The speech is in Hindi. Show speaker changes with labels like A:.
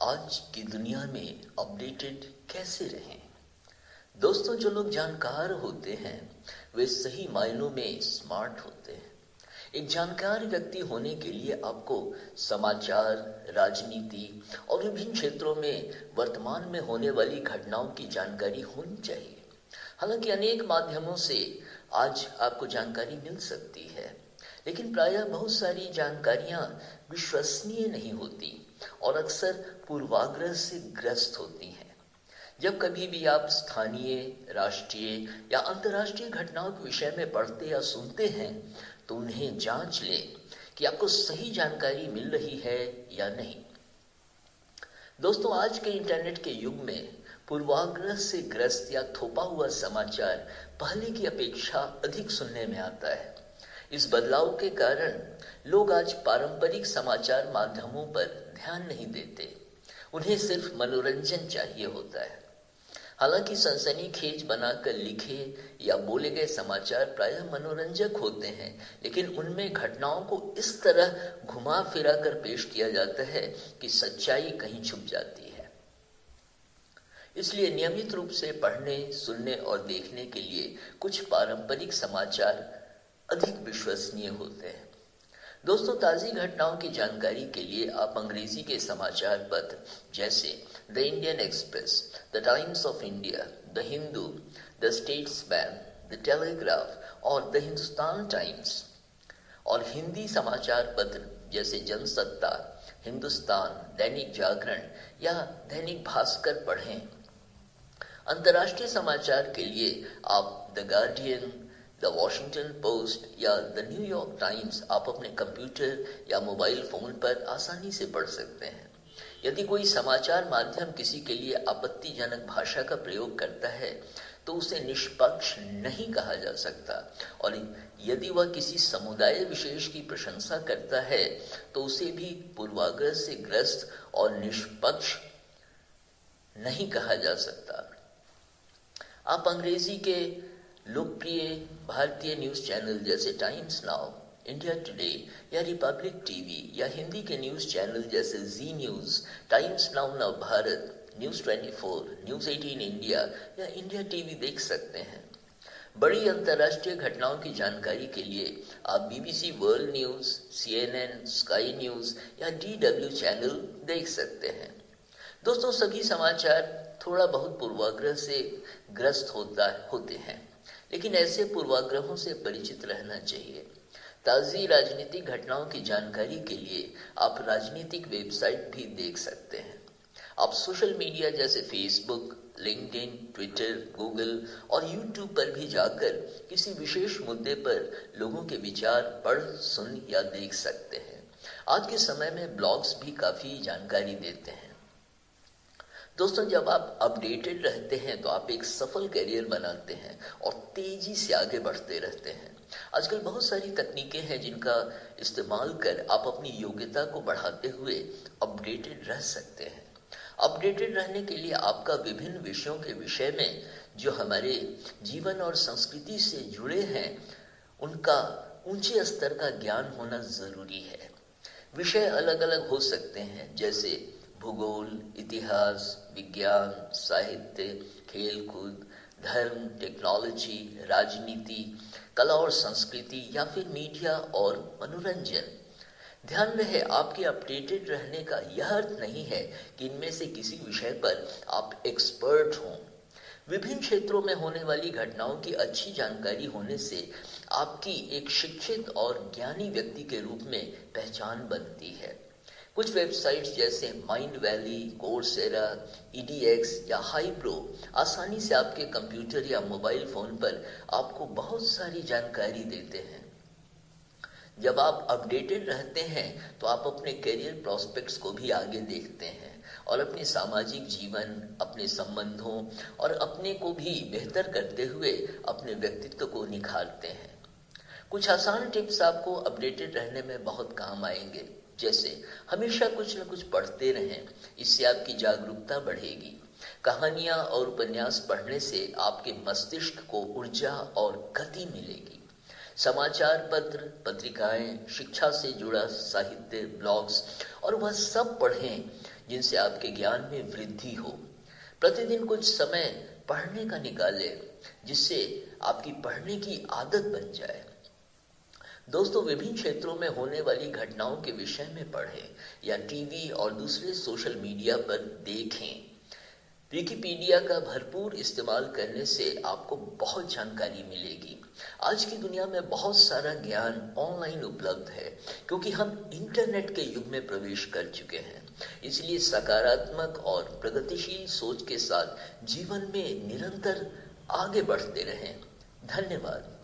A: आज की दुनिया में अपडेटेड कैसे रहें। दोस्तों, जो लोग जानकार होते हैं वे सही मायनों में स्मार्ट होते हैं। एक जानकार व्यक्ति होने के लिए आपको समाचार, राजनीति और विभिन्न क्षेत्रों में वर्तमान में होने वाली घटनाओं की जानकारी होनी चाहिए। हालांकि अनेक माध्यमों से आज आपको जानकारी मिल सकती है, लेकिन प्रायः बहुत सारी जानकारियां विश्वसनीय नहीं होती और अक्सर पूर्वाग्रह से ग्रस्त होती हैं। जब कभी भी आप स्थानीय, राष्ट्रीय या अंतर्राष्ट्रीय घटनाओं के विषय में पढ़ते या सुनते हैं तो उन्हें जांच लें कि आपको सही जानकारी मिल रही है या नहीं। दोस्तों, आज के इंटरनेट के युग में पूर्वाग्रह से ग्रस्त या थोपा हुआ समाचार पहले की अपेक्षा अधिक सुनने में आता है। इस बदलाव के कारण लोग आज पारंपरिक समाचार माध्यमों पर ध्यान नहीं देते। उन्हें सिर्फ मनोरंजन चाहिए होता है। हालांकि सनसनीखेज बनाकर लिखे या बोले गए समाचार प्रायः मनोरंजक होते हैं, लेकिन उनमें घटनाओं को इस तरह घुमा फिरा कर पेश किया जाता है कि सच्चाई कहीं छुप जाती है। इसलिए नियमित रूप से पढ़ने, सुनने और देखने के लिए कुछ पारंपरिक समाचार अधिक विश्वसनीय होते हैं। दोस्तों, ताज़ी घटनाओं की जानकारी के लिए आप अंग्रेजी के समाचार पत्र जैसे the Indian express, the times of India, the Hindu, the statesman, the telegraph और द हिंदुस्तान टाइम्स और हिंदी समाचार पत्र जैसे जनसत्ता, हिंदुस्तान, दैनिक जागरण या दैनिक भास्कर पढ़ें। अंतर्राष्ट्रीय समाचार के लिए आप the guardian, the Washington post या द न्यूयॉर्क टाइम्स आप अपने कंप्यूटर या मोबाइल फोन पर आसानी से पढ़ सकते हैं। यदि कोई समाचार माध्यम किसी के लिए आपत्तिजनक भाषा का प्रयोग करता है तो उसे निष्पक्ष नहीं कहा जा सकता, और यदि वह किसी समुदाय विशेष की प्रशंसा करता है तो उसे भी पूर्वाग्रह से ग्रस्त और निष्पक्ष नहीं कहा जा सकता। आप अंग्रेजी के लोकप्रिय भारतीय न्यूज चैनल जैसे टाइम्स नाउ, इंडिया टुडे या रिपब्लिक टीवी या हिंदी के न्यूज चैनल जैसे जी न्यूज, टाइम्स नाउ नव भारत, न्यूज 24, न्यूज 18 इंडिया या इंडिया टीवी देख सकते हैं। बड़ी अंतर्राष्ट्रीय घटनाओं की जानकारी के लिए आप BBC world news, CNN, sky news या DW चैनल देख सकते हैं। दोस्तों, सभी समाचार थोड़ा बहुत पूर्वाग्रह से ग्रस्त होते हैं, लेकिन ऐसे पूर्वाग्रहों से परिचित रहना चाहिए। ताज़ी राजनीतिक घटनाओं की जानकारी के लिए आप राजनीतिक वेबसाइट भी देख सकते हैं। आप सोशल मीडिया जैसे फेसबुक, लिंक्डइन, ट्विटर, गूगल और यूट्यूब पर भी जाकर किसी विशेष मुद्दे पर लोगों के विचार पढ़, सुन या देख सकते हैं। आज के समय में ब्लॉग्स भी काफ़ी जानकारी देते हैं। दोस्तों, जब आप अपडेटेड रहते हैं तो आप एक सफल करियर बनाते हैं और तेजी से आगे बढ़ते रहते हैं। आजकल बहुत सारी तकनीकें हैं जिनका इस्तेमाल कर आप अपनी योग्यता को बढ़ाते हुए अपडेटेड रह सकते हैं। अपडेटेड रहने के लिए आपका विभिन्न विषयों के विषय में जो हमारे जीवन और संस्कृति से जुड़े हैं उनका ऊंचे स्तर का ज्ञान होना जरूरी है। विषय अलग अलग हो सकते हैं, जैसे भूगोल, इतिहास, विज्ञान, साहित्य, खेलकूद, धर्म, टेक्नोलॉजी, राजनीति, कला और संस्कृति या फिर मीडिया और मनोरंजन। ध्यान रहे, आपके अपडेटेड रहने का यह अर्थ नहीं है कि इनमें से किसी विषय पर आप एक्सपर्ट हों। विभिन्न क्षेत्रों में होने वाली घटनाओं की अच्छी जानकारी होने से आपकी एक शिक्षित और ज्ञानी व्यक्ति के रूप में पहचान बनती है। कुछ वेबसाइट्स जैसे माइंड वैली, कोर्सेरा, EDX या हाइब्रो आसानी से आपके कंप्यूटर या मोबाइल फोन पर आपको बहुत सारी जानकारी देते हैं। जब आप अपडेटेड रहते हैं तो आप अपने करियर प्रोस्पेक्ट्स को भी आगे देखते हैं और अपने सामाजिक जीवन, अपने संबंधों और अपने को भी बेहतर करते हुए अपने व्यक्तित्व को निखारते हैं। कुछ आसान टिप्स आपको अपडेटेड रहने में बहुत काम आएंगे, जैसे हमेशा कुछ न कुछ पढ़ते रहें, इससे आपकी जागरूकता बढ़ेगी। कहानियां और उपन्यास पढ़ने से आपके मस्तिष्क को ऊर्जा और गति मिलेगी। समाचार पत्र, पत्रिकाएं, शिक्षा से जुड़ा साहित्य, ब्लॉग्स और वह सब पढ़ें जिनसे आपके ज्ञान में वृद्धि हो। प्रतिदिन कुछ समय पढ़ने का निकालें, जिससे आपकी पढ़ने की आदत बन जाए। दोस्तों, विभिन्न क्षेत्रों में होने वाली घटनाओं के विषय में पढ़ें या टीवी और दूसरे सोशल मीडिया पर देखें। विकिपीडिया का भरपूर इस्तेमाल करने से आपको बहुत जानकारी मिलेगी। आज की दुनिया में बहुत सारा ज्ञान ऑनलाइन उपलब्ध है, क्योंकि हम इंटरनेट के युग में प्रवेश कर चुके हैं। इसलिए सकारात्मक और प्रगतिशील सोच के साथ जीवन में निरंतर आगे बढ़ते रहें। धन्यवाद।